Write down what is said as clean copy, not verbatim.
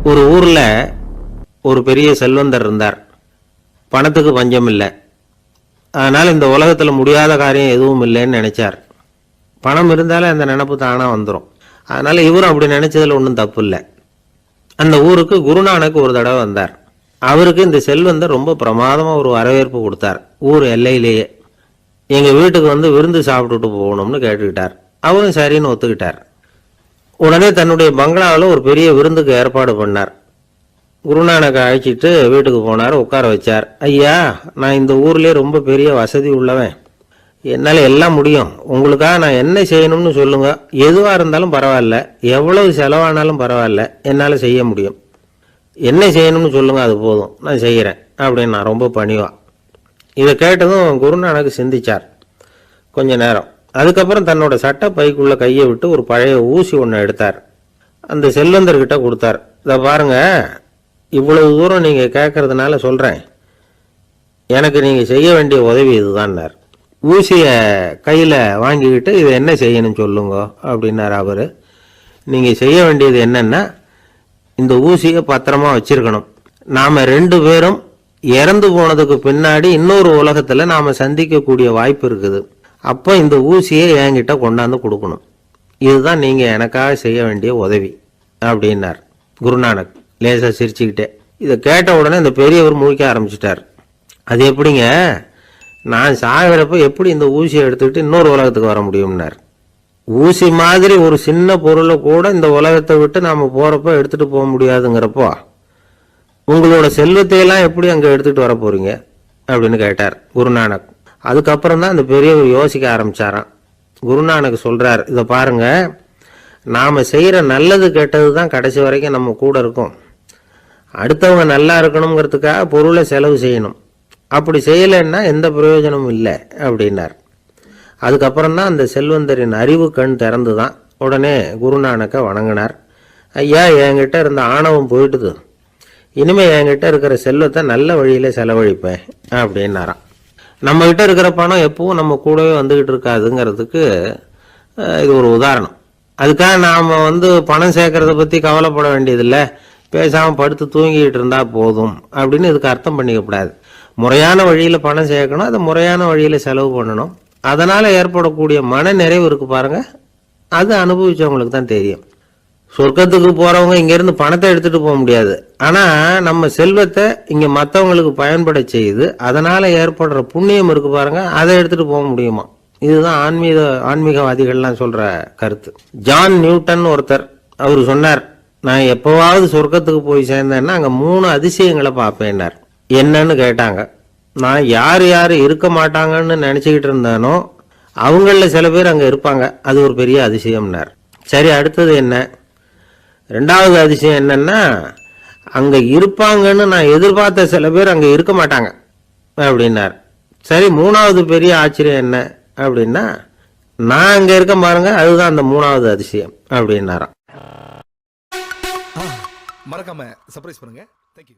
ஒரு ஊரில் ஒரு பெரிய செல்வந்தர் இருந்தார். பணத்துக்கு பஞ்சம் இல்லை. அதனால் இந்த உலகத்தில் முடியாத காரியம் எதுவும் இல்லைன்னு நினச்சார். பணம் இருந்தாலும் அந்த நினப்பு தானாக வந்துடும். அதனால் இவரும் அப்படி நினச்சதில் ஒன்றும் தப்பு இல்லை. அந்த ஊருக்கு குருநானக் ஒரு தடவை வந்தார். அவருக்கு இந்த செல்வந்தர் ரொம்ப பிரமாதமாக ஒரு வரவேற்பு கொடுத்தார். ஊர் எல்லையிலேயே எங்கள் வீட்டுக்கு வந்து விருந்து சாப்பிட்டுட்டு போகணும்னு கேட்டுக்கிட்டார். அவரும் சரின்னு ஒத்துக்கிட்டார். உடனே தன்னுடைய பங்களாவில் ஒரு பெரிய விருந்துக்கு ஏற்பாடு பண்ணார். குருநானக்கை அழைச்சிட்டு வீட்டுக்கு போனார். உட்கார வச்சார். ஐயா, நான் இந்த ஊர்லேயே ரொம்ப பெரிய வசதி உள்ளவன். என்னால் எல்லாம் முடியும். உங்களுக்காக நான் என்ன செய்யணும்னு சொல்லுங்க. எதுவாக இருந்தாலும் பரவாயில்ல, எவ்வளவு செலவானாலும் பரவாயில்ல, என்னால் செய்ய முடியும். என்ன செய்யணும்னு சொல்லுங்க, அது போதும், நான் செய்கிறேன் அப்படின்னு நான் ரொம்ப பணிவா. இதை கேட்டதும் குருநானக் சிந்திச்சார் கொஞ்ச நேரம். அதுக்கப்புறம் தன்னோட சட்டை பைக்குள்ள கையை விட்டு ஒரு பழைய ஊசி ஒன்று எடுத்தார். அந்த செல்வந்தர்கிட்ட கொடுத்தார். இதை பாருங்க, இவ்வளவு தூரம் நீங்கள் கேட்கறதுனால சொல்கிறேன். எனக்கு நீங்கள் செய்ய வேண்டிய உதவி இதுதான்னார். ஊசியை கையில் வாங்கிக்கிட்டு இதை என்ன செய்யணும்னு சொல்லுங்க அப்படின்னார் அவர். நீங்கள் செய்ய வேண்டியது என்னன்னா, இந்த ஊசியை பத்திரமா வச்சிருக்கணும். நாம் 2 பேரும் இறந்து போனதுக்கு பின்னாடி இன்னொரு உலகத்தில் நாம் சந்திக்கக்கூடிய வாய்ப்பு இருக்குது. அப்போ இந்த ஊசியை என்கிட்ட கொண்டாந்து கொடுக்கணும். இதுதான் நீங்கள் எனக்காக செய்ய வேண்டிய உதவி அப்படின்னார் குருநானக் லேசாக சிரிச்சுக்கிட்டே. இதை கேட்ட உடனே இந்த பெரியவர் முழிக்க ஆரம்பிச்சிட்டார். அது எப்படிங்க, நான் சாகிறப்ப எப்படி இந்த ஊசியை எடுத்துக்கிட்டு இன்னொரு உலகத்துக்கு வர முடியும்னார். ஊசி மாதிரி ஒரு சின்ன பொருளை கூட இந்த உலகத்தை விட்டு நாம் போகிறப்ப எடுத்துகிட்டு போக முடியாதுங்கிறப்போ உங்களோட செல்வத்தையெல்லாம் எப்படி அங்கே எடுத்துகிட்டு வர போகிறீங்க அப்படின்னு கேட்டார் குருநானக். அதுக்கப்புறம் தான் அந்த பெரியவர் யோசிக்க ஆரம்பித்தாராம். குருநானக் சொல்கிறார், இதை பாருங்க, நாம் செய்கிற நல்லது கெட்டது தான் கடைசி வரைக்கும் நம்ம கூட இருக்கும். அடுத்தவங்க நல்லா இருக்கணுங்கிறதுக்காக பொருளை செலவு செய்யணும். அப்படி செய்யலைன்னா எந்த பிரயோஜனமும் இல்லை அப்படின்னார். அதுக்கப்புறம் தான் அந்த செல்வந்தரின் அறிவு கண் திறந்து தான். உடனே குருநானக்கை வணங்கினார். ஐயா, என்கிட்ட இருந்த ஆணவம் போயிட்டுது. இனிமேல் என்கிட்ட இருக்கிற செல்வத்தை நல்ல வழியில் செலவழிப்பேன் அப்படின்னாராம். நம்மகிட்ட இருக்கிற பணம் எப்பவும் நம்ம கூடவே வந்துக்கிட்டு இருக்காதுங்கிறதுக்கு இது ஒரு உதாரணம். அதுக்காக நாம் பணம் சேர்க்கறத பற்றி கவலைப்பட வேண்டியதில்லை, பேசாமல் படுத்து தூங்கிக்கிட்டு இருந்தால் போதும் அப்படின்னு இதுக்கு அர்த்தம் பண்ணிக்கப்படாது. முறையான வழியில் பணம் சேர்க்கணும், அதை முறையான வழியில் செலவு பண்ணணும். அதனால் ஏற்படக்கூடிய மன நிறைவு இருக்குது பாருங்கள், அது அனுபவிச்சவங்களுக்கு தான் தெரியும். சொர்க்கத்துக்கு போகிறவங்க இங்கேருந்து பணத்தை எடுத்துகிட்டு போக முடியாது. ஆனால் நம்ம செல்வத்தை இங்கே மற்றவங்களுக்கு பயன்பட செய்து அதனால் ஏற்படுற புண்ணியம் இருக்குது பாருங்கள், அதை எடுத்துகிட்டு போக முடியுமா. இதுதான் ஆன்மீகவாதிகள்லாம் சொல்கிற கருத்து. ஜான் நியூட்டன் ஒருத்தர், அவர் சொன்னார், நான் எப்போவாவது சொர்க்கத்துக்கு போய் சேர்ந்தேன்னா அங்கே 3 அதிசயங்களை பார்ப்பேன்னார். என்னன்னு கேட்டாங்க. நான் யார் யார் இருக்க மாட்டாங்கன்னு நினச்சிக்கிட்டு இருந்தானோ அவங்களில் சில பேர் அங்கே இருப்பாங்க, அது ஒரு பெரிய அதிசயம்னார். சரி, அடுத்தது என்ன? 2வது அதிசயம் என்னன்னா, அங்கே இருப்பாங்கன்னு நான் எதிர்பார்த்த சில பேர் அங்கே இருக்க மாட்டாங்க அப்படின்னார். சரி, 3வது பெரிய ஆச்சரியம் என்ன அப்படின்னா, நான் அங்கே இருக்க பாருங்க, அதுதான் அந்த 3வது அதிசயம் அப்படின்னாராம். மறக்காம சர்ப்ரைஸ் பண்ணுங்க. தேங்க்யூ.